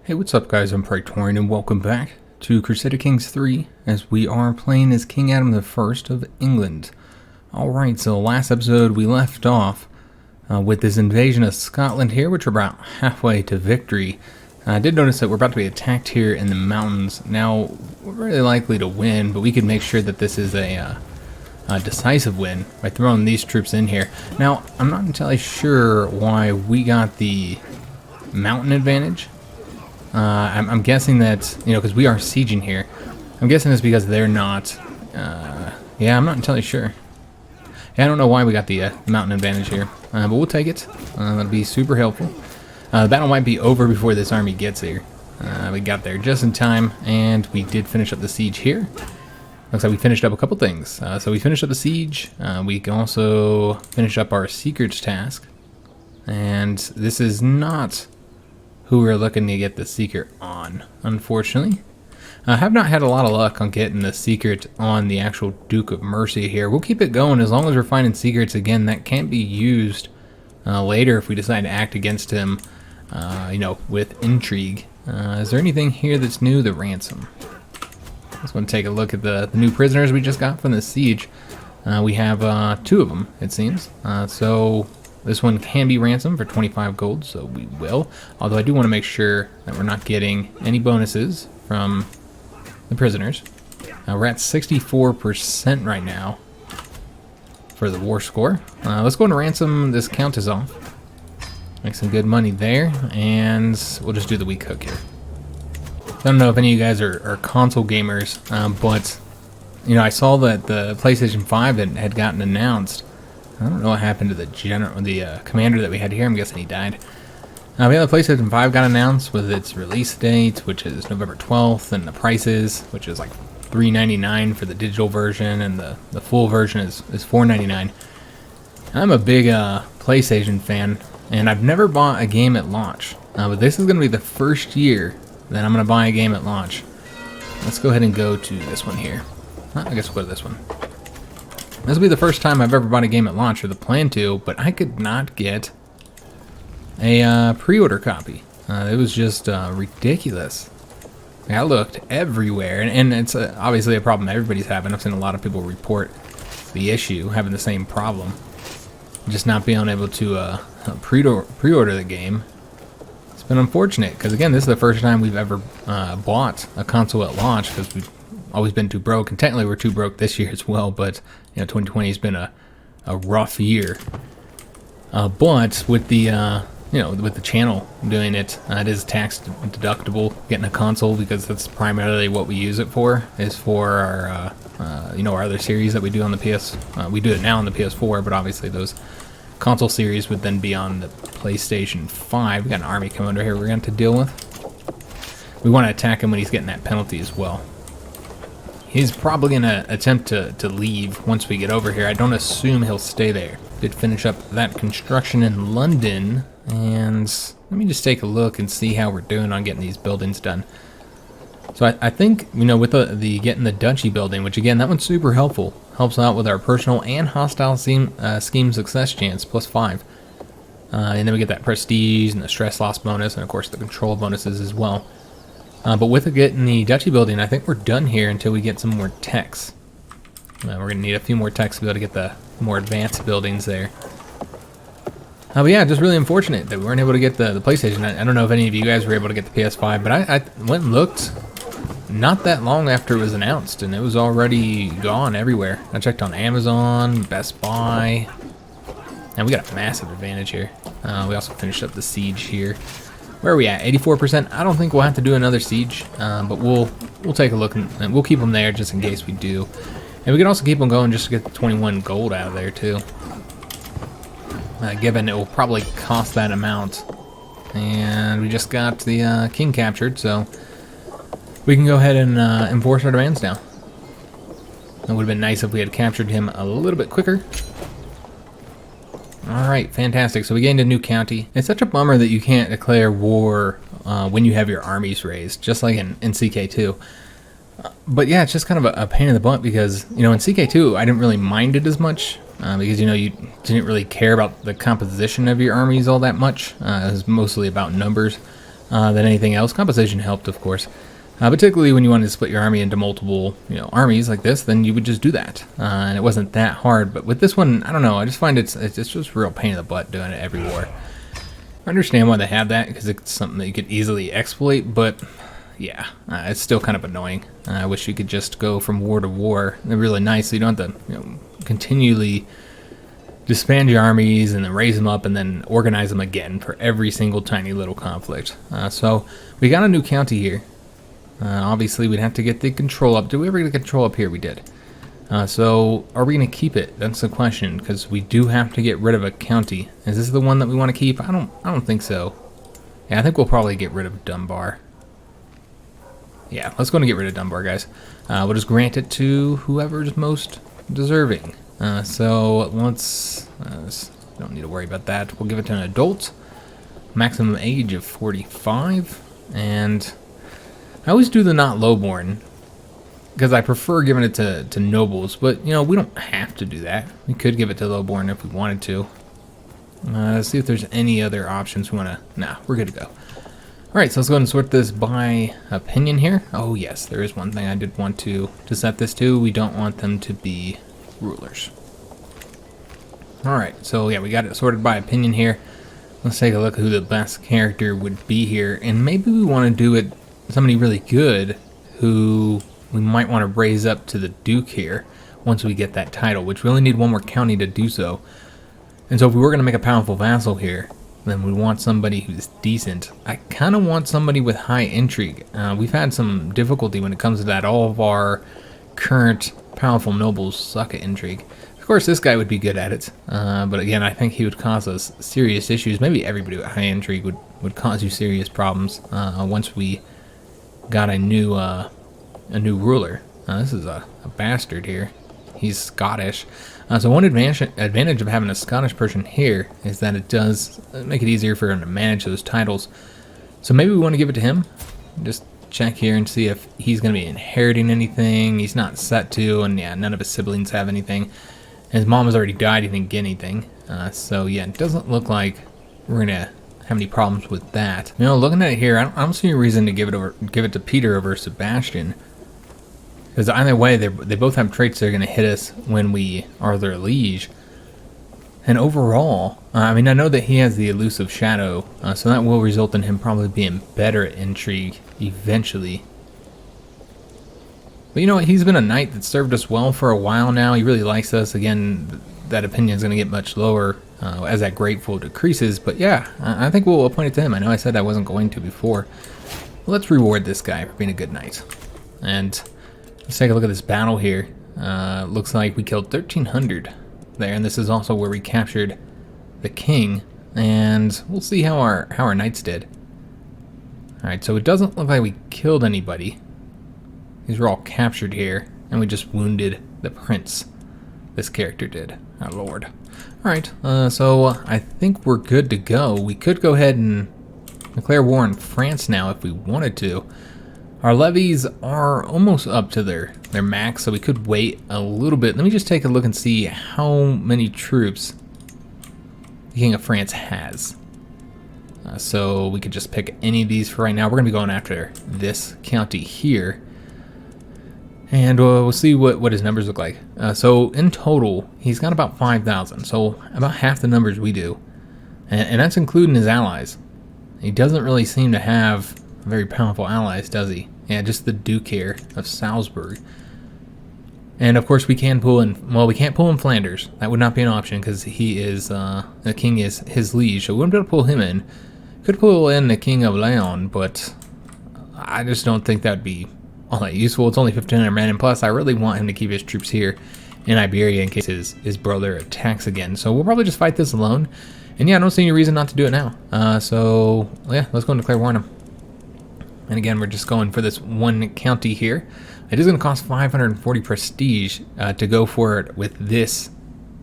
Hey, what's up guys, I'm Praetorian and welcome back to Crusader Kings III as we are playing as King Adam I of England. Alright, so last episode we left off with this invasion of Scotland here, which we're about halfway to victory. I did notice that we're about to be attacked here in the mountains. Now, we're really likely to win, but we can make sure that this is a decisive win by throwing these troops in here. Now, I'm not entirely sure why we got the mountain advantage. I'm guessing that, because we are sieging here. I'm guessing it's because they're not, yeah, I'm not entirely sure. Yeah, I don't know why we got the mountain advantage here, but we'll take it. That'll be super helpful. The battle might be over before this army gets here. We got there just in time, and we did finish up the siege here. Looks like we finished up a couple things. So we finished up the siege. We can also finish up our secrets task. And this is not who we're looking to get the secret on, unfortunately. I have not had a lot of luck on getting the secret on the actual Duke of Mercia here. We'll keep it going as long as we're finding secrets, again, that can't be used later if we decide to act against him, with intrigue. Is there anything here that's new? The ransom. Just want to take a look at the new prisoners we just got from the siege. We have 2 of them, it seems. So this one can be ransomed for 25 gold, so we will. Although I do want to make sure that we're not getting any bonuses from the prisoners. We're at 64% right now for the war score. Let's go and ransom this countess off. Make some good money there, and we'll just do the weak hook here. I don't know if any of you guys are console gamers, but I saw that the PlayStation 5 had gotten announced. I don't know what happened to the commander that we had here. I'm guessing he died. The PlayStation 5 got announced with its release date, which is November 12th, and the prices, which is like $3.99 for the digital version, and the full version is $4.99. I'm a big PlayStation fan, and I've never bought a game at launch. But this is going to be the first year that I'm going to buy a game at launch. Let's go ahead and go to this one here. I guess we'll go to this one. This will be the first time I've ever bought a game at launch, or the plan to, but I could not get a pre-order copy. It was just ridiculous. I looked everywhere, and it's obviously a problem everybody's having. I've seen a lot of people report the issue, having the same problem. Just not being able to pre-order the game. It's been unfortunate, because again, this is the first time we've ever bought a console at launch, because we've always been too broke, and technically we're too broke this year as well, but 2020 has been a rough year. But with the with the channel doing it, it is tax deductible getting a console, because that's primarily what we use it for, is for our our other series that we do on the PS. We do it now on the PS4, but obviously those console series would then be on the PlayStation 5. We got an army commander here we're going to deal with. We want to attack him when he's getting that penalty as well. He's probably going to attempt to leave once we get over here. I don't assume he'll stay there. Did finish up that construction in London, and let me just take a look and see how we're doing on getting these buildings done. So I think, with the getting the duchy building, which again, that one's super helpful. Helps out with our personal and hostile scheme success chance, +5. And then we get that prestige and the stress loss bonus, and of course the control bonuses as well. But with getting the duchy building, I think we're done here until we get some more techs. We're going to need a few more techs to be able to get the more advanced buildings there. But yeah, just really unfortunate that we weren't able to get the PlayStation. I don't know if any of you guys were able to get the PS5, but I went and looked not that long after it was announced, and it was already gone everywhere. I checked on Amazon, Best Buy, and we got a massive advantage here. We also finished up the siege here. Where are we at? 84%. I don't think we'll have to do another siege, but we'll take a look, and we'll keep them there just in case we do. And we can also keep them going just to get the 21 gold out of there too. Given it will probably cost that amount. And we just got the king captured, so we can go ahead and enforce our demands now. It would have been nice if we had captured him a little bit quicker. Alright, fantastic. So we gained a new county. It's such a bummer that you can't declare war when you have your armies raised, just like in CK2. But yeah, it's just kind of a pain in the butt, because, in CK2, I didn't really mind it as much, because, you didn't really care about the composition of your armies all that much. It was mostly about numbers. than anything else. Composition helped, of course. Particularly when you wanted to split your army into multiple, armies like this, then you would just do that. And it wasn't that hard. But with this one, I don't know. I just find it's just a real pain in the butt doing it every war. I understand why they have that, because it's something that you could easily exploit, but yeah, it's still kind of annoying. I wish you could just go from war to war. They're really nice, so you don't have to continually disband your armies and then raise them up and then organize them again for every single tiny little conflict. So we got a new county here. Obviously, we'd have to get the control up. Did we ever get the control up here? We did. So are we going to keep it? That's the question, because we do have to get rid of a county. Is this the one that we want to keep? I don't think so. Yeah, I think we'll probably get rid of Dunbar. Yeah, let's go and get rid of Dunbar, guys. We'll just grant it to whoever's most deserving. So let's don't need to worry about that. We'll give it to an adult. Maximum age of 45. And I always do the not lowborn, because I prefer giving it to nobles, but we don't have to do that. We could give it to lowborn if we wanted to. Let's see if there's any other options we want to. Nah, we're good to go. Alright, so let's go ahead and sort this by opinion here. Oh yes, there is one thing I did want to set this to. We don't want them to be rulers. Alright, so yeah, we got it sorted by opinion here. Let's take a look at who the best character would be here, and maybe we want to do it somebody really good who we might want to raise up to the Duke here once we get that title, which we only need one more county to do so. And so if we were going to make a powerful vassal here, then we want somebody who's decent. I kind of want somebody with high intrigue. We've had some difficulty when it comes to that. All of our current powerful nobles suck at intrigue. Of course, this guy would be good at it, but again, I think he would cause us serious issues. Maybe everybody with high intrigue would cause you serious problems once we got a new ruler. This is a bastard here. He's Scottish. So one advantage of having a Scottish person here is that it does make it easier for him to manage those titles. So maybe we want to give it to him. Just check here and see if he's going to be inheriting anything. He's not set to, and yeah, none of his siblings have anything. His mom has already died. He didn't get anything. So yeah, it doesn't look like we're going to have any problems with that. Looking at it here, I don't see a reason to give it to Peter over Sebastian. Because either way, they both have traits that are going to hit us when we are their liege. And overall, I know that he has the elusive shadow, so that will result in him probably being better at intrigue eventually. But you know what, he's been a knight that served us well for a while now. He really likes us. Again, that opinion is going to get much lower as that grateful decreases. But yeah, I think we'll appoint it to him. I know I said I wasn't going to before. Well, let's reward this guy for being a good knight. And let's take a look at this battle here. Looks like we killed 1,300 there, and this is also where we captured the king. And we'll see how our knights did. All right, so it doesn't look like we killed anybody. These were all captured here, and we just wounded the prince. This character did. Our lord. All right, so I think we're good to go. We could go ahead and declare war on France now if we wanted to. Our levies are almost up to their max, so we could wait a little bit. Let me just take a look and see how many troops the King of France has. So we could just pick any of these for right now. We're going to be going after this county here. And we'll see what his numbers look like. So in total, he's got about 5,000. So about half the numbers we do. And that's including his allies. He doesn't really seem to have very powerful allies, does he? Yeah, just the Duke here of Salzburg. And of course we can pull in, well, we can't pull in Flanders. That would not be an option because he is, the king is his liege, so we wouldn't be able to pull him in. Could pull in the King of Leon, but I just don't think that would be all that useful. It's only 1,500 men, and plus I really want him to keep his troops here in Iberia in case his brother attacks again. So we'll probably just fight this alone. And yeah, I don't see any reason not to do it now. So yeah, let's go and declare war on him. And again, we're just going for this one county here. It is going to cost 540 prestige to go for it with this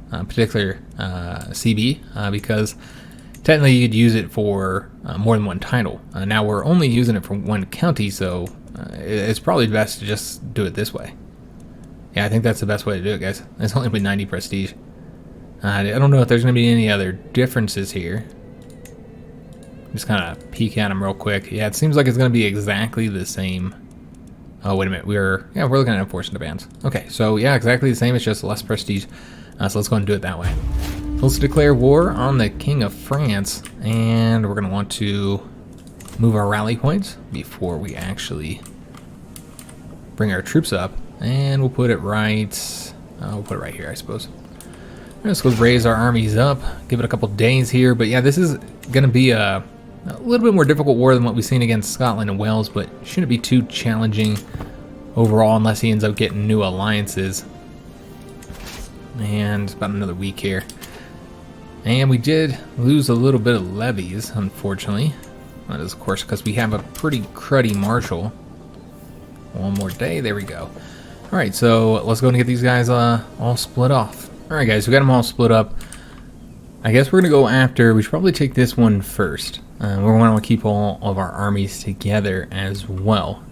particular CB because technically you'd use it for more than one title. Now we're only using it for one county, so it's probably best to just do it this way. Yeah, I think that's the best way to do it, guys. It's only with 90 prestige. I don't know if there's going to be any other differences here. Just kind of peek at them real quick. Yeah, it seems like it's going to be exactly the same. Oh, wait a minute. We're looking at enforcing demands. Okay, so yeah, exactly the same. It's just less prestige. So let's go and do it that way. Let's declare war on the King of France, and we're going to want to move our rally points before we actually bring our troops up. And we'll put it right. We'll put it right here, I suppose. Let's go raise our armies up. Give it a couple days here. But yeah, this is going to be a little bit more difficult war than what we've seen against Scotland and Wales, but shouldn't be too challenging overall unless he ends up getting new alliances. And about another week here. And we did lose a little bit of levies, unfortunately. That is, of course, because we have a pretty cruddy marshal. One more day. There we go. Alright, so let's go and get these guys all split off. Alright, guys, we got them all split up. I guess we're going to go after... We should probably take this one first. We're going to keep all of our armies together as well.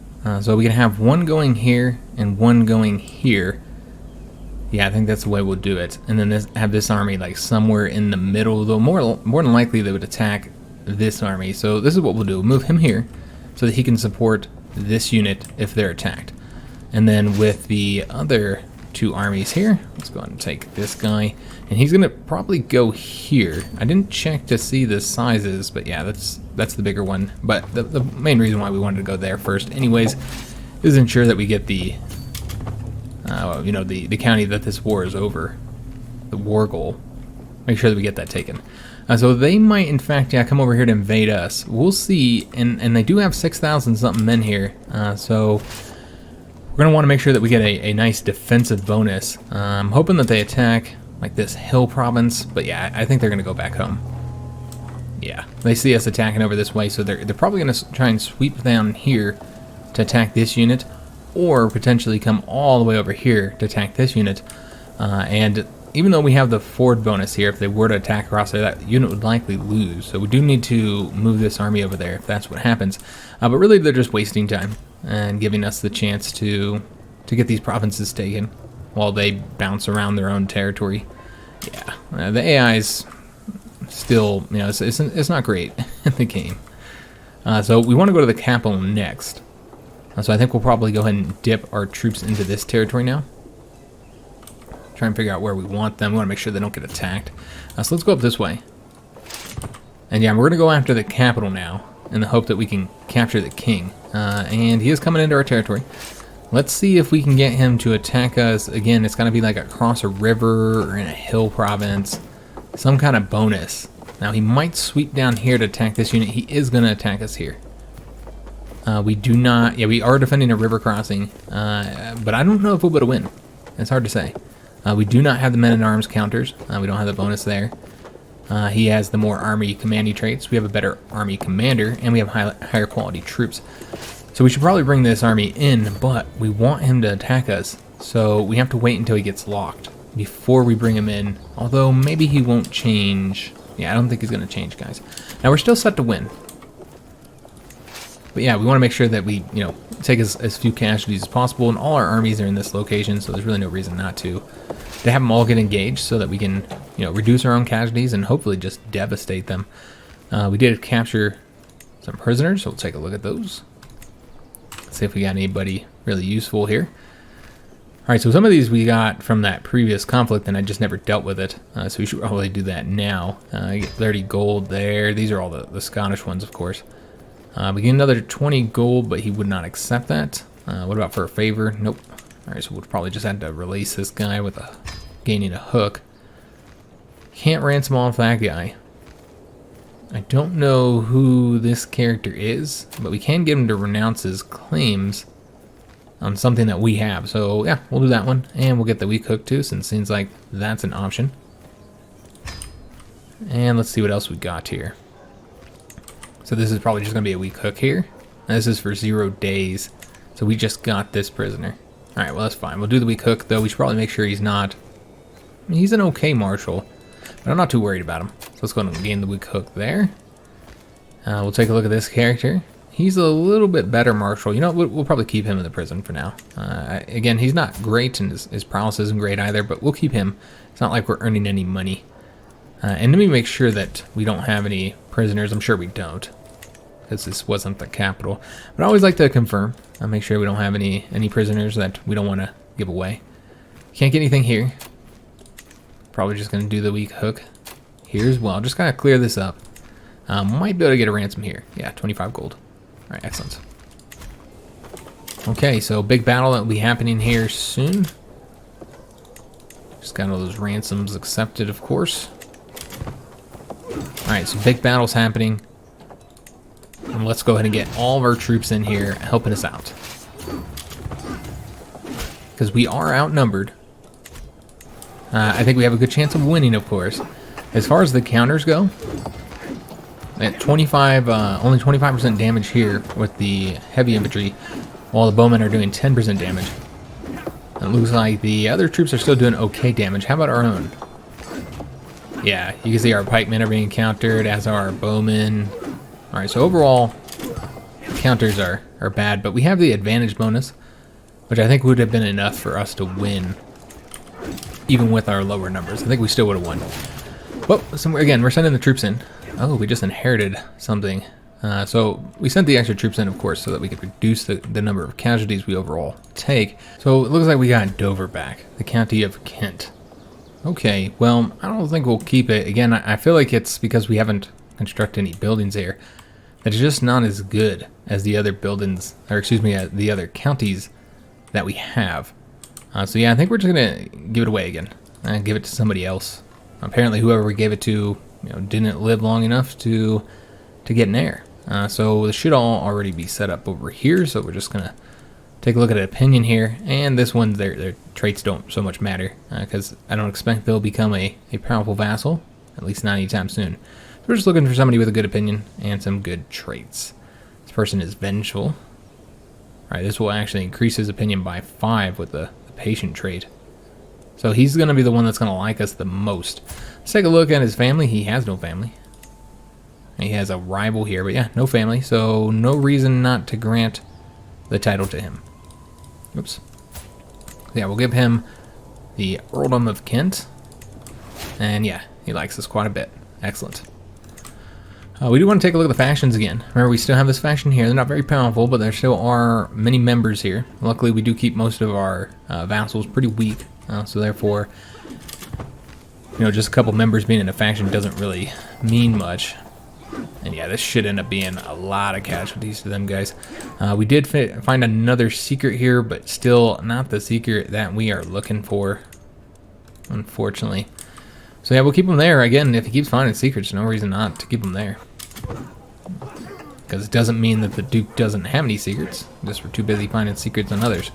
So we can have one going here and one going here. Yeah, I think that's the way we'll do it. And then have this army like somewhere in the middle, though more than likely they would attack this army. So this is what we'll do. We'll move him here so that he can support this unit if they're attacked. And then with the other two armies here, let's go ahead and take this guy. And he's going to probably go here. I didn't check to see the sizes, but yeah, that's the bigger one. But the main reason why we wanted to go there first anyways is ensure that we get the the county that this war is over, the war goal. Make sure that we get that taken. So they might, in fact, come over here to invade us. We'll see, and they do have 6,000 something men here. So we're going to want to make sure that we get a nice defensive bonus. I'm hoping that they attack like this hill province, but yeah, I think they're going to go back home. Yeah, they see us attacking over this way, so they're probably going to try and sweep down here to attack this unit, or potentially come all the way over here to attack this unit. And even though we have the ford bonus here, if they were to attack across there, that unit would likely lose. So we do need to move this army over there if that's what happens. But really, they're just wasting time and giving us the chance to get these provinces taken while they bounce around their own territory. Yeah, the AI's still, it's not great in the game. So we want to go to the capital next. So I think we'll probably go ahead and dip our troops into this territory now. Try and figure out where we want them. We want to make sure they don't get attacked. So let's go up this way. And yeah, we're going to go after the capital now in the hope that we can capture the king. And he is coming into our territory. Let's see if we can get him to attack us. Again, it's going to be like across a river or in a hill province. Some kind of bonus. Now, he might sweep down here to attack this unit. He is going to attack us here. We do not... Yeah, we are defending a river crossing. But I don't know if we'll be able to win. It's hard to say. We do not have the men-at-arms counters. We don't have the bonus there. He has the more army commanding traits. We have a better army commander, and we have higher quality troops. So we should probably bring this army in, but we want him to attack us. So we have to wait until he gets locked before we bring him in. Although maybe he won't change. Yeah, I don't think he's going to change, guys. Now we're still set to win. But yeah, we want to make sure that we, take as few casualties as possible, and all our armies are in this location, so there's really no reason not to have them all get engaged so that we can, reduce our own casualties and hopefully just devastate them. We did capture some prisoners, so we'll take a look at those. Let's see if we got anybody really useful here. Alright, so some of these we got from that previous conflict, and I just never dealt with it, so we should probably do that now. Get 30 gold there. These are all the Scottish ones, of course. We get another 20 gold, but he would not accept that. What about for a favor? Nope. Alright, so we'll probably just have to release this guy with gaining a hook. Can't ransom off that guy. I don't know who this character is, but we can get him to renounce his claims on something that we have. So yeah, we'll do that one, and we'll get the weak hook too, since it seems like that's an option. And let's see what else we got here. So this is probably just going to be a weak hook here. And this is for 0 days. So we just got this prisoner. Alright, well that's fine. We'll do the weak hook, though. We should probably make sure he's not... he's an okay marshal, but I'm not too worried about him. So let's go and gain the weak hook there. We'll take a look at this character. He's a little bit better marshal. We'll probably keep him in the prison for now. Again, he's not great, and his prowess isn't great either, but we'll keep him. It's not like we're earning any money. And let me make sure that we don't have any prisoners. I'm sure we don't, because this wasn't the capital. But I always like to confirm. I'll make sure we don't have any prisoners that we don't want to give away. Can't get anything here. Probably just going to do the weak hook here as well. Just gotta clear this up. Might be able to get a ransom here. Yeah, 25 gold. All right, excellent. Okay, so big battle that will be happening here soon. Just got all those ransoms accepted, of course. All right, so big battle's happening. And let's go ahead and get all of our troops in here helping us out. Because we are outnumbered. I think we have a good chance of winning, of course. As far as the counters go, at 25, only 25% damage here with the heavy infantry, while the bowmen are doing 10% damage. It looks like the other troops are still doing okay damage. How about our own? Yeah, you can see our pikemen are being countered, as are our bowmen. Alright, so overall, counters are bad, but we have the advantage bonus, which I think would have been enough for us to win, even with our lower numbers. I think we still would have won. Well, so again, we're sending the troops in. Oh, we just inherited something. So we sent the extra troops in, of course, so that we could reduce the number of casualties we overall take. So it looks like we got Dover back, the county of Kent. Okay, well, I don't think we'll keep it. Again, I feel like it's because we haven't constructed any buildings here. It's just not as good as the other buildings, or excuse me, the other counties that we have. So yeah, I think we're just gonna give it away again and give it to somebody else. Apparently, whoever we gave it to, didn't live long enough to get an heir. So this should all already be set up over here. So we're just gonna take a look at an opinion here, and this one, their traits don't so much matter because I don't expect they'll become a powerful vassal, at least not anytime soon. So we're just looking for somebody with a good opinion and some good traits. This person is vengeful. All right, this will actually increase his opinion by 5 with the patient trait. So he's going to be the one that's going to like us the most. Let's take a look at his family. He has no family. He has a rival here, but yeah, no family. So no reason not to grant the title to him. Oops. Yeah, we'll give him the Earldom of Kent. And yeah, he likes us quite a bit. Excellent. We do want to take a look at the factions again. Remember, we still have this faction here. They're not very powerful, but there still are many members here. Luckily, we do keep most of our vassals pretty weak. So therefore, just a couple members being in a faction doesn't really mean much. And yeah, this should end up being a lot of casualties to them guys. We did find another secret here, but still not the secret that we are looking for, unfortunately. So yeah, we'll keep him there. Again, if he keeps finding secrets, no reason not to keep him there. Because it doesn't mean that the Duke doesn't have any secrets. Just we're too busy finding secrets on others.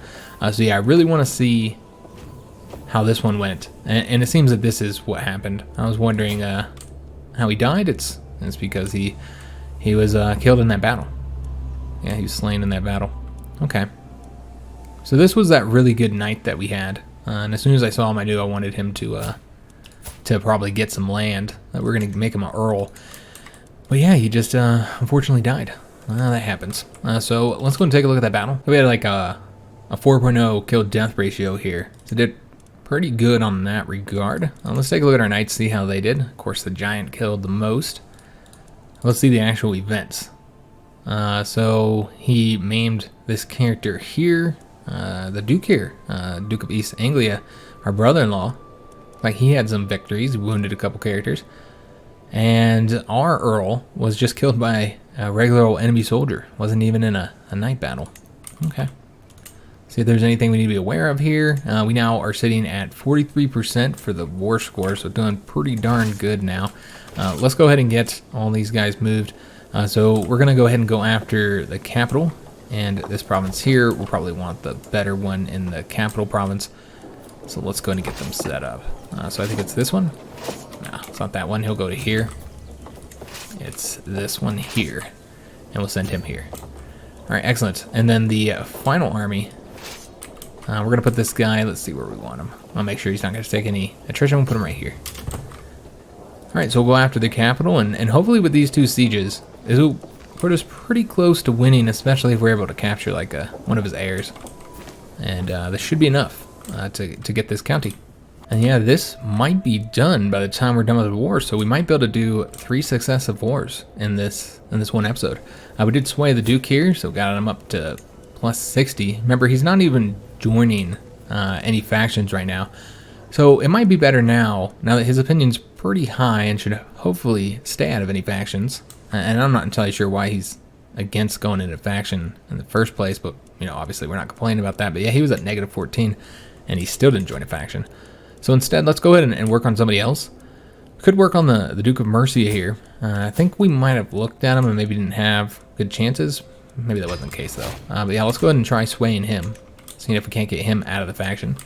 So yeah, I really want to see how this one went. And it seems that this is what happened. I was wondering how he died. It's because he was killed in that battle. Yeah, he was slain in that battle. Okay. So this was that really good knight that we had. And as soon as I saw him, I knew I wanted him to probably get some land. That we're going to make him an earl. But yeah, he just unfortunately died. That happens. So let's go and take a look at that battle. We had like a 4.0 kill death ratio here. So did pretty good on that regard. Let's take a look at our knights, see how they did. Of course, the giant killed the most. Let's see the actual events. So he maimed this character here, the Duke here, Duke of East Anglia, our brother-in-law. Like he had some victories, he wounded a couple characters. And our Earl was just killed by a regular old enemy soldier. Wasn't even in a night battle. Okay. See if there's anything we need to be aware of here. We now are sitting at 43% for the war score, so doing pretty darn good now. Let's go ahead and get all these guys moved. So we're going to go ahead and go after the capital. And this province here, we'll probably want the better one in the capital province. So let's go ahead and get them set up. So I think it's this one. No, it's not that one. He'll go to here. It's this one here. And we'll send him here. All right, excellent. And then the final army, we're going to put this guy, let's see where we want him. I'll make sure he's not going to take any attrition. We'll put him right here. All right, so we'll go after the capital. And hopefully with these 2 sieges, this will put us pretty close to winning, especially if we're able to capture like one of his heirs. And this should be enough to get this county. And yeah, this might be done by the time we're done with the war, so we might be able to do 3 successive wars in this one episode. We did sway the Duke here, so got him up to plus 60. Remember, he's not even joining any factions right now. So it might be better now that his opinion's pretty high and should hopefully stay out of any factions. And I'm not entirely sure why he's against going into faction in the first place, but, you know, obviously we're not complaining about that. But yeah, he was at negative 14, and he still didn't join a faction. So instead, let's go ahead and work on somebody else. Could work on the Duke of Mercia here. I think we might have looked at him and maybe didn't have good chances. Maybe that wasn't the case, though. But yeah, let's go ahead and try swaying him. Seeing if we can't get him out of the faction.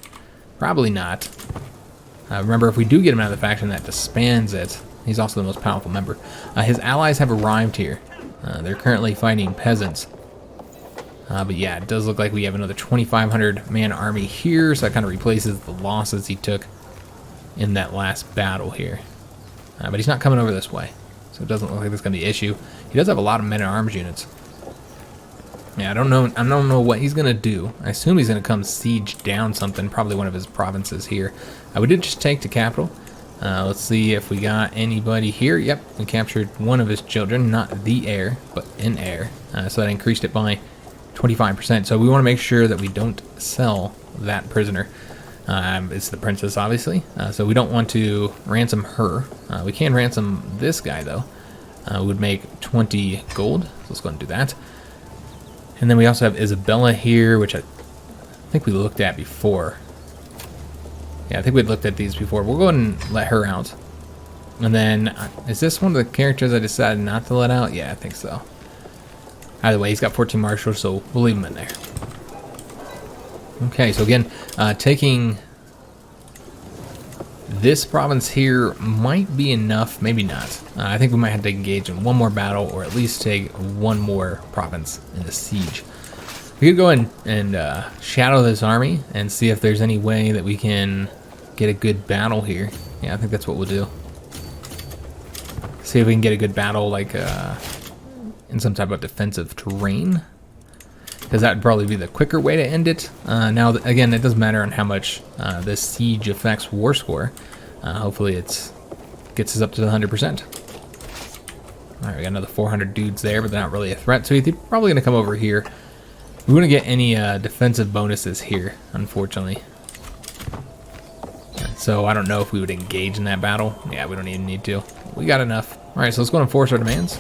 Probably not. Remember, if we do get him out of the faction, that disbands it. He's also the most powerful member. His allies have arrived here. They're currently fighting peasants. But yeah, it does look like we have another 2,500 man army here, so that kind of replaces the losses he took in that last battle here. But he's not coming over this way, so it doesn't look like there's going to be an issue. He does have a lot of men-at-arms units. Yeah, I don't know what he's going to do. I assume he's going to come siege down something, probably one of his provinces here. We did just take the capital. Let's see if we got anybody here. Yep, we captured one of his children, not the heir, but an heir. So that increased it by 25%. So we want to make sure that we don't sell that prisoner. It's the princess, obviously. So we don't want to ransom her. We can ransom this guy, though. We would make 20 gold. So let's go ahead and do that. And then we also have Isabella here, which I think we looked at before. Yeah, I think we'd looked at these before. We'll go ahead and let her out. And then, is this one of the characters I decided not to let out? Yeah, I think so. Either way, he's got 14 marshals, so we'll leave him in there. Okay, so again, taking this province here might be enough, maybe not. I think we might have to engage in one more battle, or at least take one more province in the siege. We could go in and shadow this army and see if there's any way that we can get a good battle here. Yeah, I think that's what we'll do. See if we can get a good battle, like in some type of defensive terrain, because that would probably be the quicker way to end it. Now, again, it doesn't matter on how much this siege affects war score. Hopefully it gets us up to the 100%. All right, we got another 400 dudes there, but they're not really a threat, so he's probably going to come over here. We wouldn't get any defensive bonuses here, unfortunately. So I don't know if we would engage in that battle. Yeah, we don't even need to. We got enough. All right, so let's go and enforce our demands.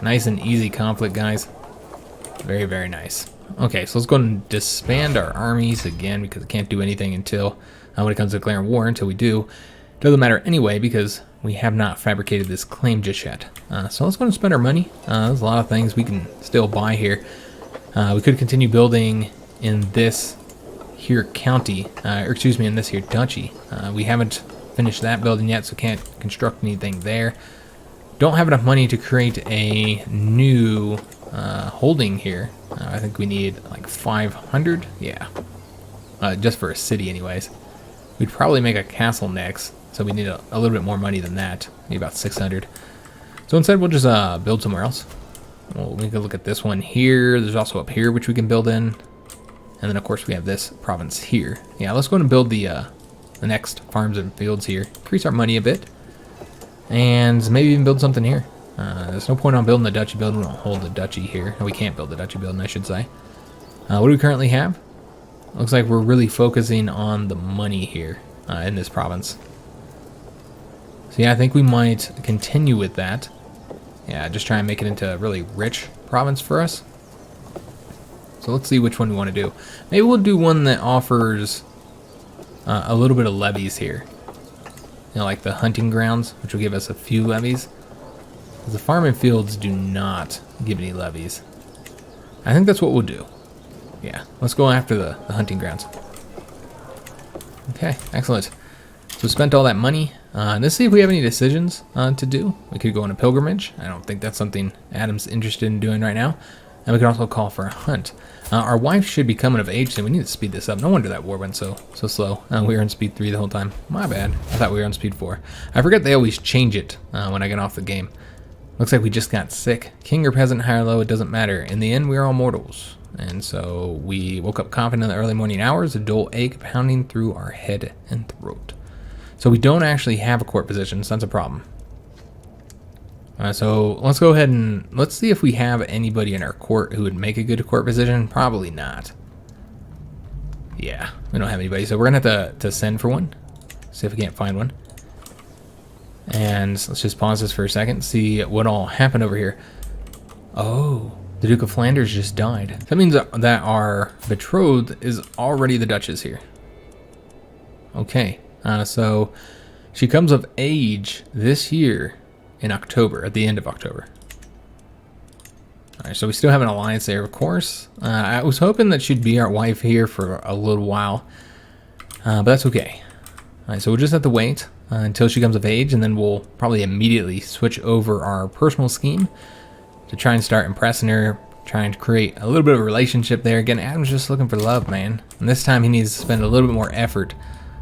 Nice and easy conflict, guys. Very, very nice. Okay, so let's go and disband our armies again, because we can't do anything until when it comes to declaring war. Until we do, doesn't matter anyway, because we have not fabricated this claim just yet. So let's go and spend our money. There's a lot of things we can still buy here. We could continue building in this here county, or excuse me, in this here duchy. We haven't finished that building yet, so can't construct anything there. Don't have enough money to create a new holding here. I think we need like 500. Yeah, just for a city, anyways. We'd probably make a castle next, so we need a little bit more money than that. Maybe about 600. So instead, we'll just build somewhere else. Well, we can look at this one here. There's also up here which we can build in, and then of course we have this province here. Yeah, let's go ahead and build the next farms and fields here. Increase our money a bit, and maybe even build something here. There's no point on building the duchy building. We don't hold the duchy here. No, we can't build the duchy building, I should say. What do we currently have? Looks like we're really focusing on the money here in this province. So yeah, I think we might continue with that. Yeah, just try and make it into a really rich province for us. So let's see which one we want to do. Maybe we'll do one that offers a little bit of levies here. You know, like the hunting grounds, which will give us a few levies. The farm and fields do not give any levies. I think that's what we'll do. Yeah, let's go after the hunting grounds. Okay, excellent. So we spent all that money. Let's see if we have any decisions to do. We could go on a pilgrimage. I don't think that's something Adam's interested in doing right now. And we can also call for a hunt. Our wife should be coming of age, so we need to speed this up. No wonder that war went so slow. We were on speed 3 the whole time. My bad. I thought we were on speed 4. I forget they always change it when I get off the game. Looks like we just got sick. King or peasant, high or low, it doesn't matter. In the end, we are all mortals. And so we woke up confident in the early morning hours, a dull ache pounding through our head and throat. So we don't actually have a court position, so that's a problem. So let's go ahead and let's see if we have anybody in our court who would make a good court position. Probably not. Yeah, we don't have anybody, so we're gonna have to send for one. See if we can't find one. And let's just pause this for a second, see what all happened over here. Oh, the Duke of Flanders just died. That means that our betrothed is already the Duchess here. Okay, so she comes of age this year in October, at the end of October. All right, so we still have an alliance there, of course. I was hoping that she'd be our wife here for a little while, but that's okay. All right, so we'll just have to wait until she comes of age, and then we'll probably immediately switch over our personal scheme to try and start impressing her, trying to create a little bit of a relationship there. Again, Adam's just looking for love, man. And this time he needs to spend a little bit more effort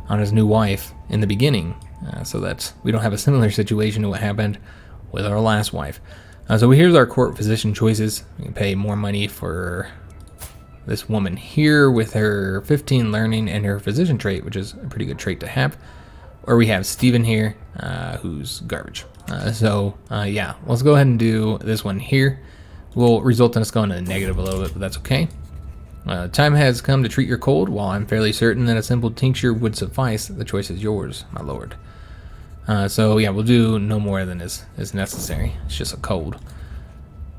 on his new wife in the beginning, so that we don't have a similar situation to what happened with our last wife. So here's our court physician choices. We can pay more money for this woman here with her 15 learning and her physician trait, which is a pretty good trait to have. Or we have Stephen here, who's garbage. Yeah, let's go ahead and do this one here. Will result in us going to the negative a little bit, but that's okay. Time has come to treat your cold. While I'm fairly certain that a simple tincture would suffice, the choice is yours, my lord. So yeah, we'll do no more than is necessary. It's just a cold.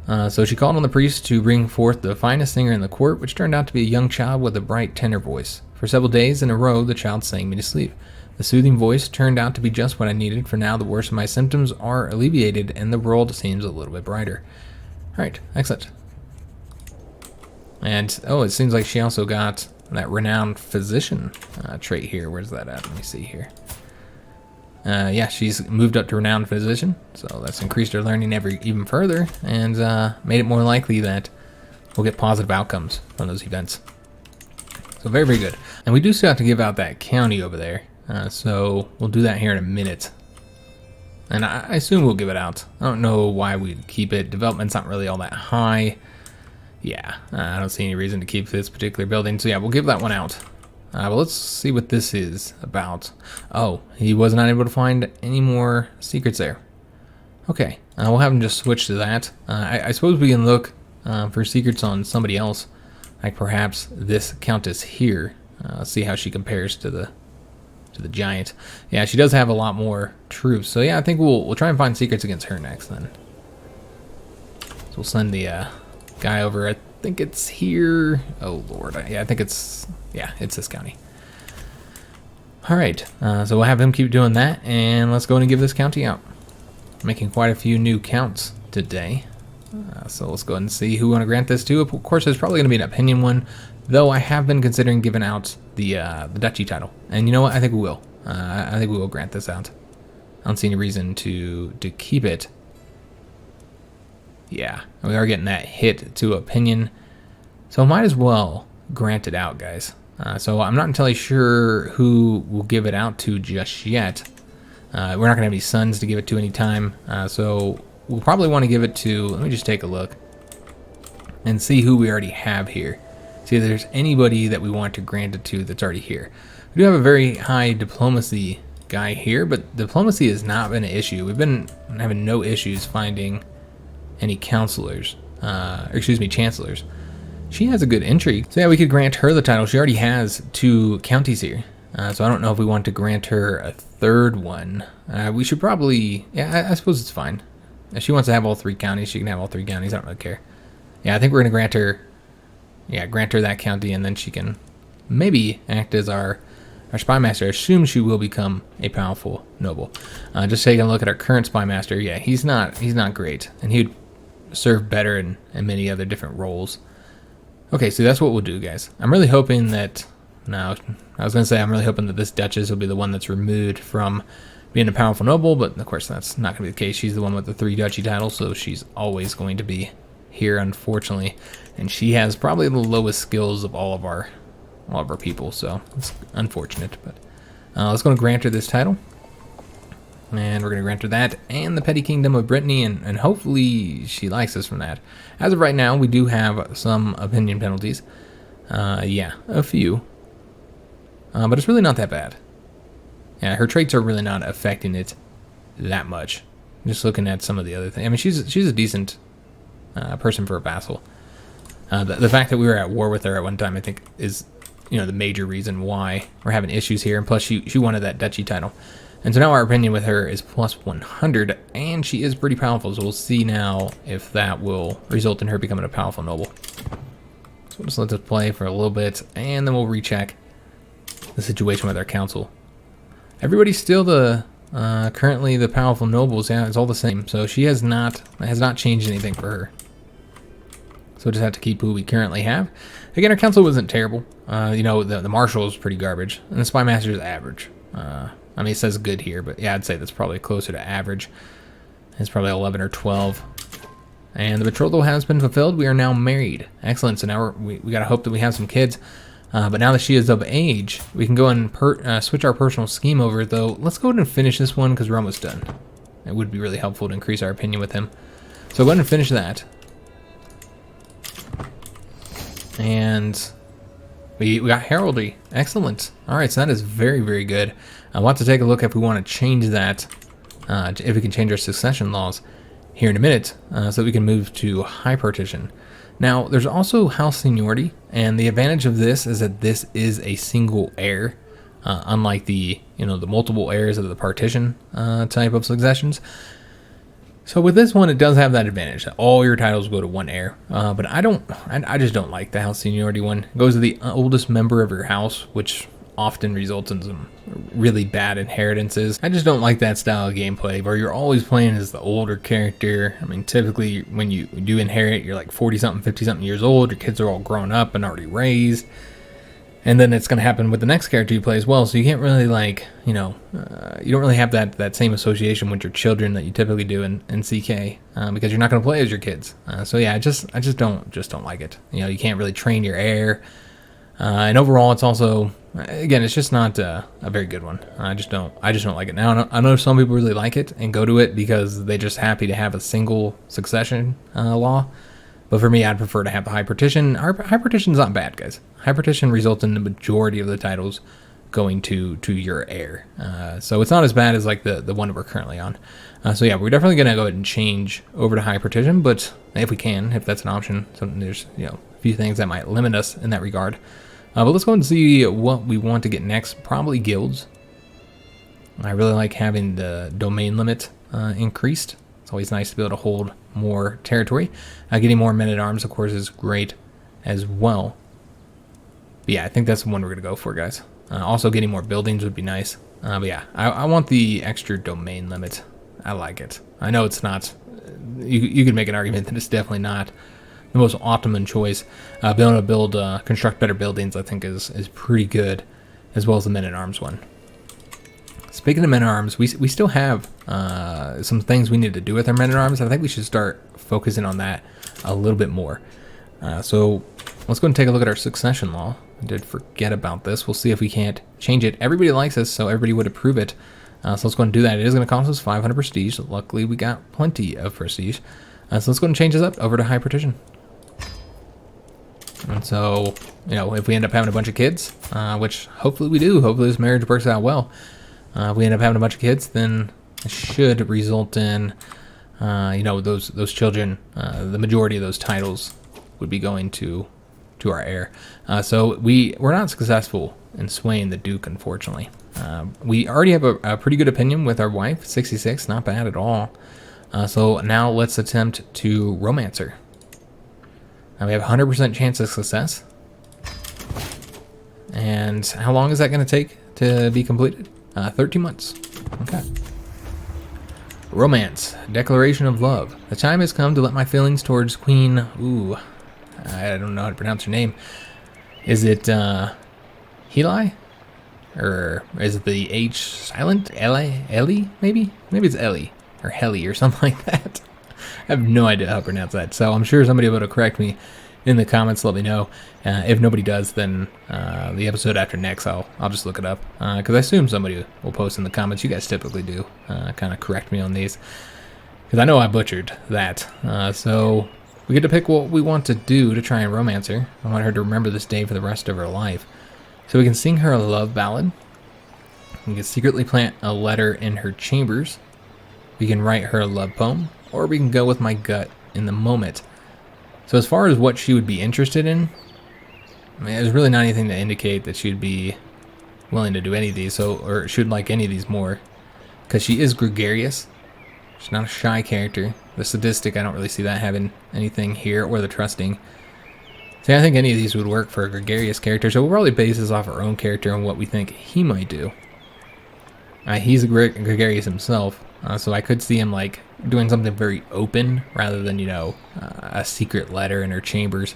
So she called on the priest to bring forth the finest singer in the court, which turned out to be a young child with a bright tenor voice. For several days in a row, the child sang me to sleep. The soothing voice turned out to be just what I needed, for now the worst of my symptoms are alleviated and the world seems a little bit brighter. Alright, excellent. And, oh, it seems like she also got that renowned physician trait here. Where's that at? Let me see here. Yeah, she's moved up to renowned physician, so that's increased her learning even further, and made it more likely that we'll get positive outcomes from those events. So very, very good. And we do still have to give out that county over there, so we'll do that here in a minute. And I assume we'll give it out. I don't know why we'd keep it. Development's not really all that high. Yeah, I don't see any reason to keep this particular building, so yeah, we'll give that one out. But let's see what this is about. Oh, he was not able to find any more secrets there. Okay, we'll have him just switch to that. I suppose we can look for secrets on somebody else, like perhaps this countess here. See how she compares to the giant. Yeah, she does have a lot more troops. So yeah, I think we'll try and find secrets against her next then. So we'll send the guy over. I think it's here. Oh lord, yeah, I think it's this county. All right, so we'll have him keep doing that, and let's go in and give this county out. Making quite a few new counts today. So let's go ahead and see who we want to grant this to. Of course, there's probably going to be an opinion one, though I have been considering giving out the duchy title. And you know what? I think we will. I think we will grant this out. I don't see any reason to keep it. Yeah, we are getting that hit to opinion, so might as well grant it out, guys. So I'm not entirely sure who we'll give it out to just yet. We're not going to have any sons to give it to any time, so we'll probably want to give it to, let me just take a look and see who we already have here. See if there's anybody that we want to grant it to that's already here. We do have a very high diplomacy guy here, but diplomacy has not been an issue. We've been having no issues finding any chancellors. She has a good intrigue. So yeah, we could grant her the title. She already has 2 counties here. So I don't know if we want to grant her a third one. We should probably, yeah, I suppose it's fine. If she wants to have all 3 counties, she can have all 3 counties. I don't really care. Yeah, I think we're going to grant her, grant her that county, and then she can maybe act as our spy master. I assume she will become a powerful noble. Just taking a look at our current spy master, yeah, he's not great, and he'd serve better in many other different roles. Okay, so that's what we'll do, guys. I'm really hoping that, I'm really hoping that this Duchess will be the one that's removed from being a powerful noble, but of course that's not going to be the case. She's the one with the 3 duchy titles, so she's always going to be here, unfortunately. And she has probably the lowest skills of all of our people, so it's unfortunate. But let's go and grant her this title. And we're going to grant her that and the Petty Kingdom of Brittany, and hopefully she likes us from that. As of right now, we do have some opinion penalties. Yeah, a few. But it's really not that bad. Yeah, her traits are really not affecting it that much. Just looking at some of the other things. I mean, she's a decent person for a vassal. The fact that we were at war with her at one time, I think, is the major reason why we're having issues here. And plus, she wanted that duchy title. And so now our opinion with her is plus 100, and she is pretty powerful. So we'll see now if that will result in her becoming a powerful noble. So we'll just let this play for a little bit, and then we'll recheck the situation with our council. Everybody's still currently the powerful nobles. Yeah, it's all the same. So she has not changed anything for her. So we'll just have to keep who we currently have. Again, our council wasn't terrible. The marshal is pretty garbage, and the spy master is average. I mean, it says good here, but yeah, I'd say that's probably closer to average. It's probably 11 or 12. And the betrothal has been fulfilled. We are now married. Excellent. So now we got to hope that we have some kids. But now that she is of age, we can go and switch our personal scheme over. Though, let's go ahead and finish this one because we're almost done. It would be really helpful to increase our opinion with him. So go ahead and finish that. And we got heraldry. Excellent. All right, so that is very, very good. I want to take a look if we want to change that, if we can change our succession laws here in a minute, so that we can move to high partition. Now, there's also house seniority, and the advantage of this is that this is a single heir, unlike the the multiple heirs of the partition type of successions. So with this one, it does have that advantage that all your titles go to one heir. But I just don't like the house seniority one. It goes to the oldest member of your house, which often results in some really bad inheritances. I just don't like that style of gameplay where you're always playing as the older character. I mean, typically when you do inherit, you're like 40-something, 50-something years old. Your kids are all grown up and already raised. And then it's going to happen with the next character you play as well. So you can't really you don't really have that same association with your children that you typically do in CK because you're not going to play as your kids. So yeah, I just don't like it. You can't really train your heir. And overall, it's also, again, it's just not a very good one. I just don't like it. Now, I know some people really like it and go to it because they're just happy to have a single succession law. But for me, I'd prefer to have the high partition. Our high partition's not bad, guys. High partition results in the majority of the titles going to your heir. So it's not as bad as like the one we're currently on. So yeah, we're definitely going to go ahead and change over to high partition, but if we can, if that's an option. So there's a few things that might limit us in that regard. But let's go and see what we want to get next. Probably guilds. I really like having the domain limit increased. It's always nice to be able to hold more territory. Getting more men-at-arms, of course, is great as well. But yeah, I think that's the one we're going to go for, guys. Also, getting more buildings would be nice. But yeah, I want the extra domain limit. I like it. I know it's not... You could make an argument that it's definitely not the most optimum choice. Being able to build, construct better buildings, I think, is pretty good, as well as the men-at-arms one. Speaking of men-at-arms, we still have some things we need to do with our men-at-arms. I think we should start focusing on that a little bit more. So let's go and take a look at our succession law. I did forget about this. We'll see if we can't change it. Everybody likes us, so everybody would approve it. So let's go and do that. It is going to cost us 500 prestige. So luckily, we got plenty of prestige. So let's go and change this up over to high partition. And so, if we end up having a bunch of kids, which hopefully we do, hopefully this marriage works out well. If we end up having a bunch of kids, then it should result in, those children, the majority of those titles would be going to our heir. So we're not successful in swaying the Duke, unfortunately. We already have a pretty good opinion with our wife, 66, not bad at all. So now let's attempt to romance her. Now we have a 100% chance of success. And how long is that going to take to be completed? 13 months. Okay. Romance. Declaration of love. The time has come to let my feelings towards Queen... Ooh. I don't know how to pronounce her name. Is it, Heli? Or is it the H silent? Ellie, maybe? Maybe it's Ellie. Or Heli or something like that. I have no idea how to pronounce that. So I'm sure somebody will correct me in the comments. Let me know. If nobody does, then the episode after next, I'll just look it up, because I assume somebody will post in the comments. You guys typically do kind of correct me on these, because I know I butchered that. So we get to pick what we want to do to try and romance her. I want her to remember this day for the rest of her life. So we can sing her a love ballad. We can secretly plant a letter in her chambers. We can write her a love poem, or we can go with my gut in the moment. So as far as what she would be interested in, I mean, there's really not anything to indicate that she'd be willing to do any of these, or should like any of these more, because she is gregarious. She's not a shy character. The sadistic, I don't really see that having anything here, or the trusting. See, I think any of these would work for a gregarious character, so we'll probably base this off our own character and what we think he might do. He's a gregarious himself, so I could see him like doing something very open rather than, you know, a secret letter in her chambers.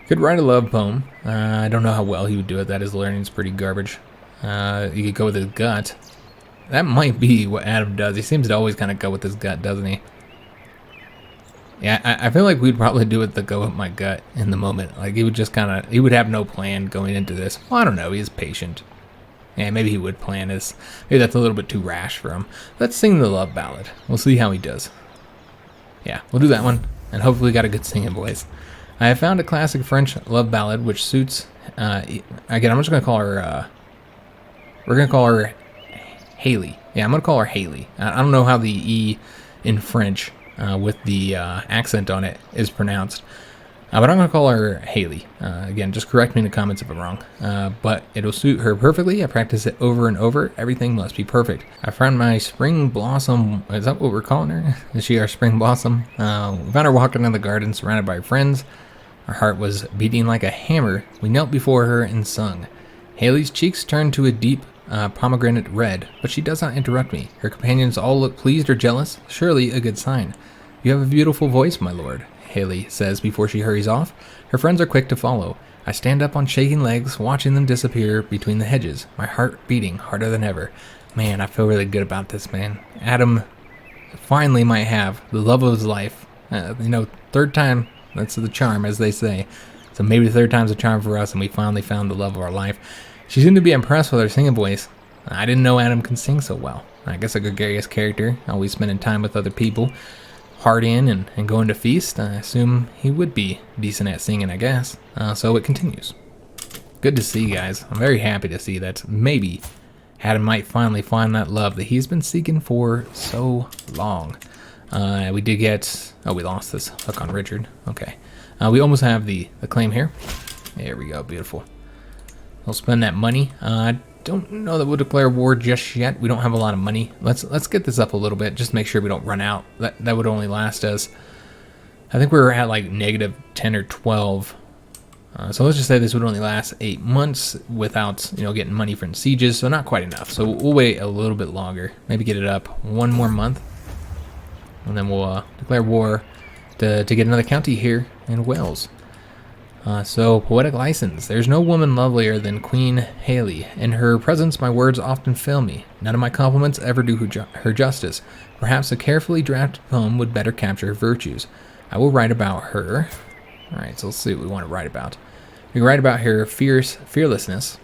Could write a love poem. I don't know how well he would do it. That his learning's pretty garbage. You could go with his gut. That might be what Adam does. He seems to always kind of go with his gut, doesn't he? Yeah, I feel like we'd probably do it to go with my gut in the moment. Like, he would just kind of, he would have no plan going into this. Well, I don't know, he's patient. Yeah, maybe he would plan his, maybe that's a little bit too rash for him. Let's sing the love ballad. We'll see how he does. Yeah, we'll do that one, and hopefully got a good singing voice. I have found a classic French love ballad which suits, again, I'm just going to call her, we're going to call her Haley. Yeah, I'm going to call her Haley. I don't know how the E in French with the accent on it is pronounced. But I'm going to call her Haley. Again, just correct me in the comments if I'm wrong. But it'll suit her perfectly. I practice it over and over. Everything must be perfect. I found my spring blossom. Is that what we're calling her? Is she our spring blossom? We found her walking in the garden surrounded by friends. Our heart was beating like a hammer. We knelt before her and sung. Haley's cheeks turned to a deep pomegranate red, but she does not interrupt me. Her companions all look pleased or jealous. Surely a good sign. You have a beautiful voice, my lord, Haley says before she hurries off. Her friends are quick to follow. I stand up on shaking legs, watching them disappear between the hedges, my heart beating harder than ever. Man, I feel really good about this, man. Adam finally might have the love of his life. You know, third time, that's the charm, as they say. So maybe the third time's a charm for us, and we finally found the love of our life. She seemed to be impressed with her singing voice. I didn't know Adam can sing so well. I guess a gregarious character, always spending time with other people, hard in and going to feast. I assume he would be decent at singing, I guess. So it continues. Good to see, guys. I'm very happy to see that maybe Adam might finally find that love that he's been seeking for so long. We did get... Oh, we lost this hook on Richard. Okay. We almost have the claim here. There we go. Beautiful. We'll spend that money. I don't know that we'll declare war just yet. We don't have a lot of money. Let's get this up a little bit. Just make sure we don't run out. That would only last us... I think we were at like negative 10 or 12. So let's just say this would only last 8 months without, you know, getting money from sieges. So not quite enough. So we'll wait a little bit longer. Maybe get it up one more month. And then we'll declare war to get another county here in Wales. So, poetic license. There's no woman lovelier than Queen Haley. In her presence, my words often fail me. None of my compliments ever do her justice. Perhaps a carefully drafted poem would better capture her virtues. I will write about her. Alright, so let's see what we want to write about. We can write about her fearlessness.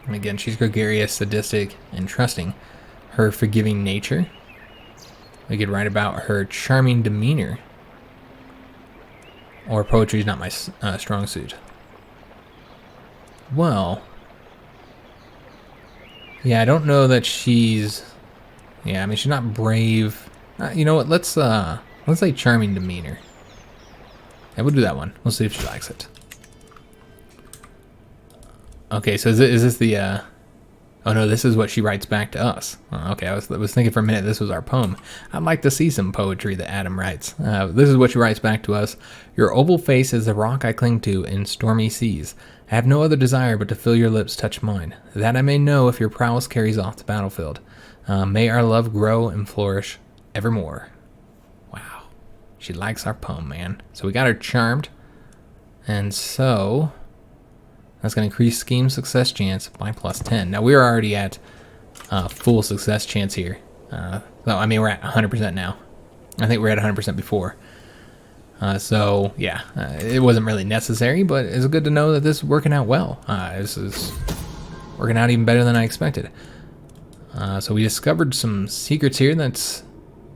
And again, she's gregarious, sadistic, and trusting. Her forgiving nature. We could write about her charming demeanor. Or poetry is not my strong suit. Well, yeah, I don't know that she's... Yeah, I mean, she's not brave. You know what? Let's say charming demeanor. Yeah, we'll do that one. We'll see if she likes it. Okay, so is this the... Oh no, this is what she writes back to us. Okay, I was thinking for a minute this was our poem. I'd like to see some poetry that Adam writes. This is what she writes back to us. Your oval face is the rock I cling to in stormy seas. I have no other desire but to feel your lips touch mine, that I may know if your prowess carries off the battlefield. May our love grow and flourish evermore. Wow. She likes our poem, man. So we got her charmed. And so... that's going to increase scheme success chance by +10. Now, we're already at full success chance here. I mean, we're at 100% now. I think we're at 100% before. So yeah, it wasn't really necessary, but it's good to know that this is working out well. This is working out even better than I expected. So we discovered some secrets here.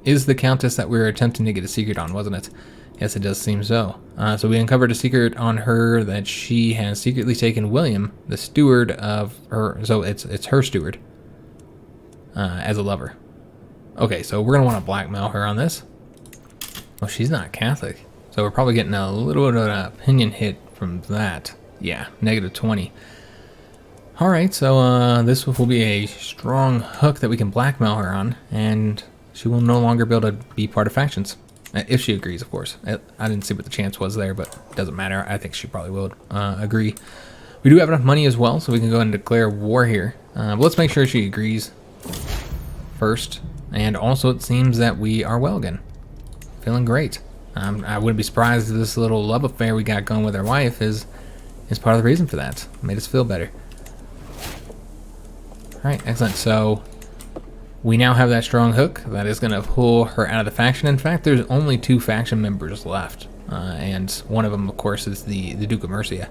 Is the Countess that we were attempting to get a secret on, wasn't it? Yes, it does seem so. So we uncovered a secret on her that she has secretly taken William, the steward of her, so it's her steward, as a lover. Okay, so we're going to want to blackmail her on this. Well, she's not Catholic. So we're probably getting a little bit of an opinion hit from that. Yeah, -20. Alright, so this will be a strong hook that we can blackmail her on, and she will no longer be able to be part of factions. If she agrees, of course. I didn't see what the chance was there, but it doesn't matter. I think she probably will agree. We do have enough money as well, so we can go ahead and declare war here. But let's make sure she agrees first. And also it seems that we are well again. Feeling great. I wouldn't be surprised if this little love affair we got going with our wife is part of the reason for that. Made us feel better. Alright, excellent. So we now have that strong hook that is going to pull her out of the faction. In fact, there's only 2 faction members left. And one of them, of course, is the Duke of Mercia.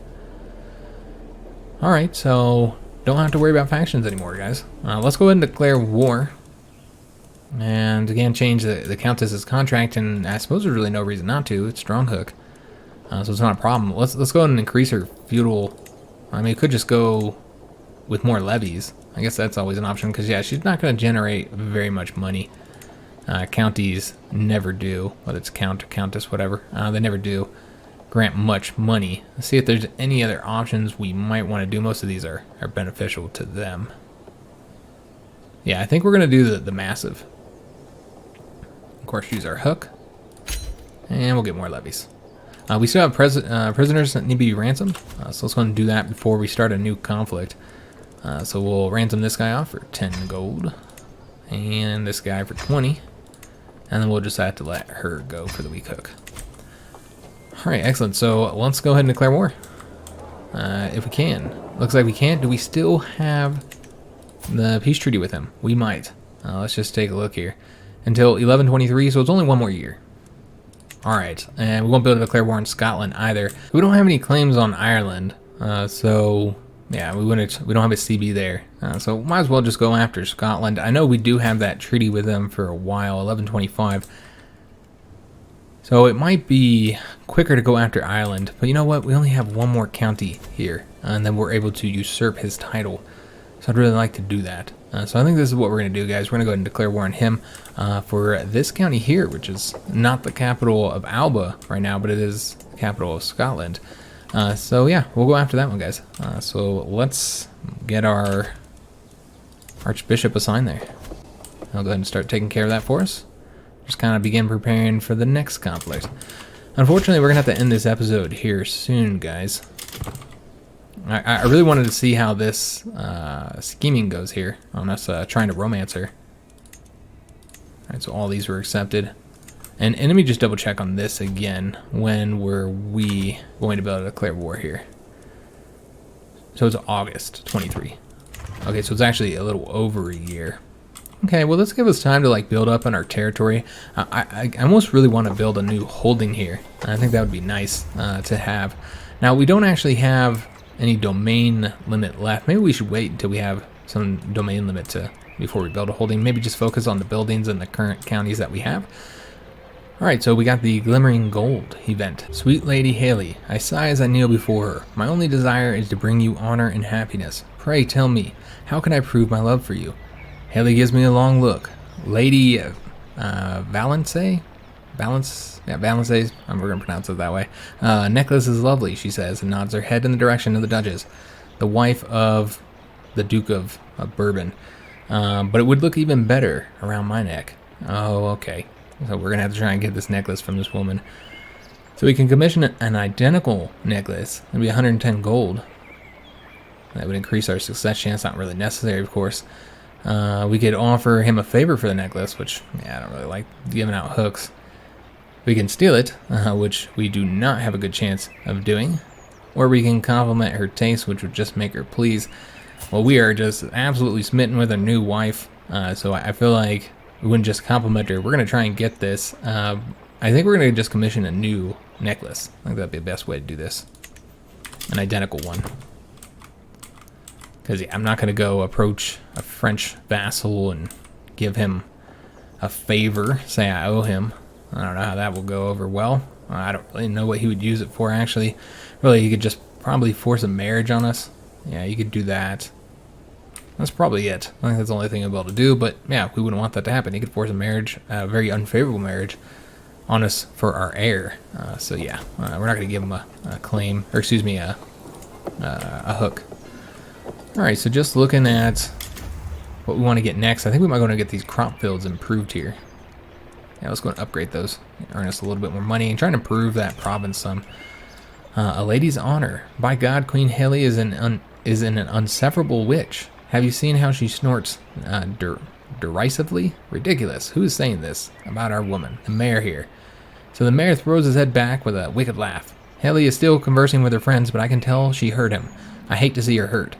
Alright, so don't have to worry about factions anymore, guys. Let's go ahead and declare war. And again, change the Countess's contract, and I suppose there's really no reason not to. It's strong hook, so it's not a problem. Let's go ahead and increase her feudal. I mean, it could just go with more levies. I guess that's always an option, because yeah, she's not going to generate very much money. Counties never do, whether it's count or countess, whatever. They never do grant much money. Let's see if there's any other options we might want to do. Most of these are beneficial to them. Yeah, I think we're going to do the massive. Of course, use our hook, and we'll get more levies. We still have prisoners that need to be ransomed, so let's go and do that before we start a new conflict. So we'll ransom this guy off for 10 gold, and this guy for 20, and then we'll just have to let her go for the weak hook. Alright, excellent. So let's go ahead and declare war, if we can. Looks like we can't. Do we still have the peace treaty with him? We might. Let's just take a look here. Until 1123, so it's only 1 more year. Alright, and we won't be able to declare war on Scotland either. We don't have any claims on Ireland, so yeah, we don't have a CB there. So might as well just go after Scotland. I know we do have that treaty with them for a while, 1125. So it might be quicker to go after Ireland, but you know what? We only have 1 more county here, and then we're able to usurp his title. So I'd really like to do that. So I think this is what we're going to do, guys. We're going to go ahead and declare war on him for this county here, which is not the capital of Alba right now, but it is the capital of Scotland. So yeah, we'll go after that one, guys. So let's get our Archbishop assigned there. I'll go ahead and start taking care of that for us. Just kind of begin preparing for the next conflict. Unfortunately, we're going to have to end this episode here soon, guys. I really wanted to see how this scheming goes here on us trying to romance her. Alright, so all these were accepted. And let me just double check on this again. When were we going to be able to declare war here? So it's August 23. Okay, so it's actually a little over a year. Okay, well, let's give us time to like build up on our territory. I almost really want to build a new holding here. I think that would be nice to have. Now, we don't actually have any domain limit left. Maybe we should wait until we have some domain limit before we build a holding. Maybe just focus on the buildings in the current counties that we have. Alright, so we got the Glimmering Gold event. Sweet Lady Haley, I sigh as I kneel before her. My only desire is to bring you honor and happiness. Pray tell me, how can I prove my love for you? Haley gives me a long look. Lady Valence? Yeah, Valences, we're going to pronounce it that way. Necklace is lovely, she says, and nods her head in the direction of the Duchess, the wife of the Duke of Bourbon. But it would look even better around my neck. Oh, okay. So we're going to have to try and get this necklace from this woman. So we can commission an identical necklace. It'd be 110 gold. That would increase our success chance. Not really necessary, of course. We could offer him a favor for the necklace, which, yeah, I don't really like giving out hooks. We can steal it, which we do not have a good chance of doing. Or we can compliment her taste, which would just make her please. Well, we are just absolutely smitten with our new wife, so I feel like we wouldn't just compliment her. We're going to try and get this. I think we're going to just commission a new necklace. I think that'd be the best way to do this. An identical one. Because yeah, I'm not going to go approach a French vassal and give him a favor. Say I owe him. I don't know how that will go over well. I don't really know what he would use it for, actually. Really, he could just probably force a marriage on us. Yeah, you could do that. That's probably it. I think that's the only thing I'll be able to do, but yeah, we wouldn't want that to happen. He could force a marriage, a very unfavorable marriage, on us for our heir. So yeah, we're not going to give him a claim, or excuse me, a hook. Alright, so just looking at what we want to get next, I think we might want to get these crop fields improved here. Yeah, let's go and upgrade those, earn us a little bit more money, and try to improve that province some. A lady's honor. By God, Queen Haley is an unseverable witch. Have you seen how she snorts derisively? Ridiculous. Who is saying this about our woman? The mayor here. So the mayor throws his head back with a wicked laugh. Haley is still conversing with her friends, but I can tell she heard him. I hate to see her hurt.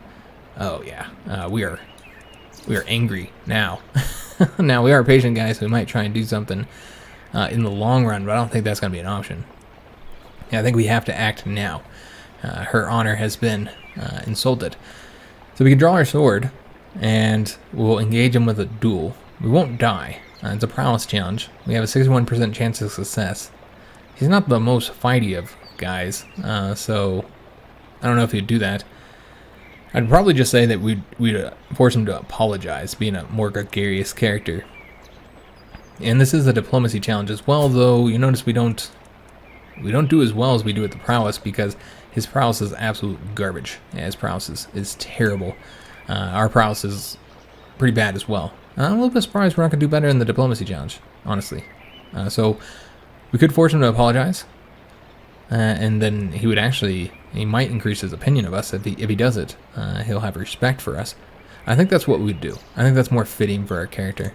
Oh yeah, we are angry now. Now we are patient guys, so we might try and do something in the long run, but I don't think that's going to be an option. Yeah, I think we have to act now. Her honor has been insulted. So we can draw our sword, and we'll engage him with a duel. We won't die. It's a prowess challenge. We have a 61% chance of success. He's not the most fighty of guys, so I don't know if he'd do that. I'd probably just say that we'd force him to apologize, being a more gregarious character. And this is a diplomacy challenge as well, though you notice we don't do as well as we do at the prowess, because his prowess is absolute garbage. Yeah, his prowess is terrible. Our prowess is pretty bad as well. I'm a little bit surprised we're not going to do better in the diplomacy challenge, honestly. So we could force him to apologize, and then he might increase his opinion of us if he does it. He'll have respect for us. I think that's what we'd do. I think that's more fitting for our character.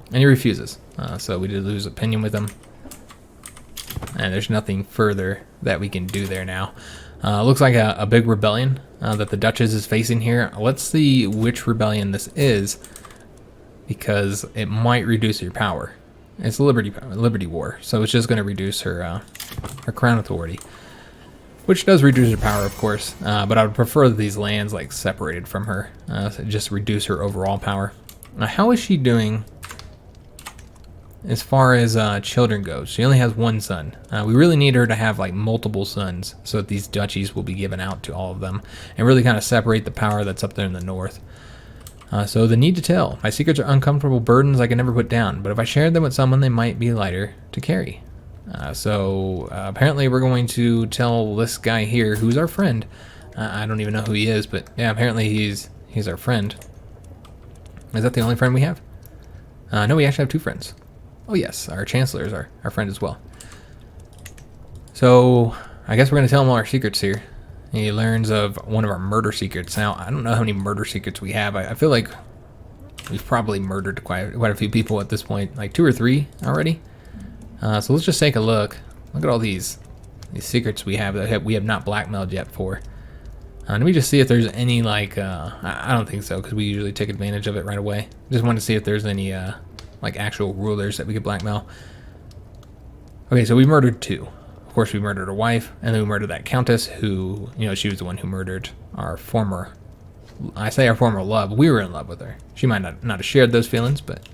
And he refuses. So we did lose opinion with him. And there's nothing further that we can do there now. Looks like a big rebellion that the Duchess is facing here. Let's see which rebellion this is, because it might reduce your power. It's a Liberty War, so it's just going to reduce her crown authority, which does reduce her power, of course. But I would prefer these lands like separated from her, so just reduce her overall power. Now, how is she doing as far as children goes? She only has one son. We really need her to have like multiple sons, so that these duchies will be given out to all of them, and really kind of separate the power that's up there in the north. So the need to tell. My secrets are uncomfortable burdens I can never put down, but if I shared them with someone, they might be lighter to carry. So apparently we're going to tell this guy here, who's our friend. I don't even know who he is, but yeah, apparently he's our friend. Is that the only friend we have? No, we actually have two friends. Oh yes, our Chancellor is our friend as well. So I guess we're going to tell him all our secrets here. He learns of one of our murder secrets. Now, I don't know how many murder secrets we have. I feel like we've probably murdered quite a few people at this point, like 2 or 3 already. So let's just take a look. Look at all these secrets we have that we have not blackmailed yet for. Let me just see if there's any, like, I don't think so, because we usually take advantage of it right away. Just wanted to see if there's any, like, actual rulers that we could blackmail. Okay, so we murdered 2. Of course, we murdered her wife, and then we murdered that countess who, she was the one who murdered our former, I say our former love. We were in love with her. She might not have shared those feelings, but...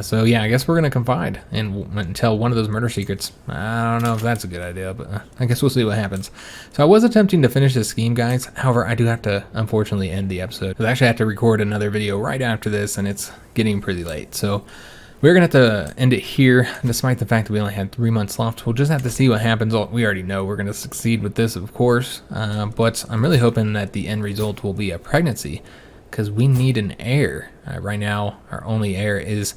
so yeah, I guess we're going to confide and tell one of those murder secrets. I don't know if that's a good idea, but I guess we'll see what happens. So I was attempting to finish this scheme, guys. However, I do have to, unfortunately, end the episode. I actually have to record another video right after this, and it's getting pretty late. So we're going to have to end it here, despite the fact that we only had 3 months left. We'll just have to see what happens. We already know we're going to succeed with this, of course. But I'm really hoping that the end result will be a pregnancy, because we need an heir. Right now, our only heir is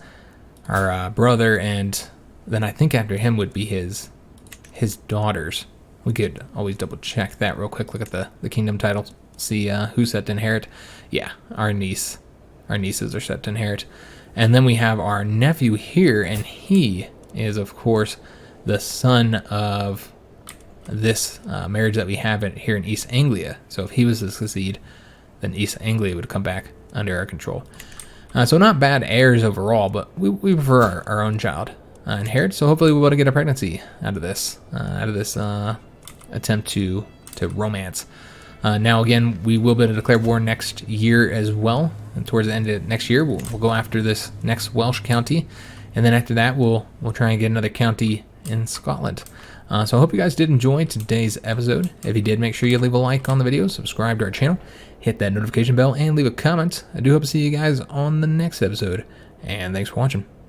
our brother, and then I think after him would be his daughters. We could always double check that real quick. Look at the kingdom titles. See who's set to inherit. Yeah, our nieces are set to inherit. And then we have our nephew here, and he is, of course, the son of this marriage that we have here in East Anglia. So if he was to succeed, then East Anglia would come back under our control. So not bad heirs overall, but we prefer our own child. inherit. So hopefully we'll be able to get a pregnancy out of this attempt to romance. Now again, we will be able to declare war next year as well. And towards the end of next year, we'll go after this next Welsh county, and then after that, we'll try and get another county in Scotland. So I hope you guys did enjoy today's episode. If you did, make sure you leave a like on the video, subscribe to our channel, hit that notification bell, and leave a comment. I do hope to see you guys on the next episode. And thanks for watching.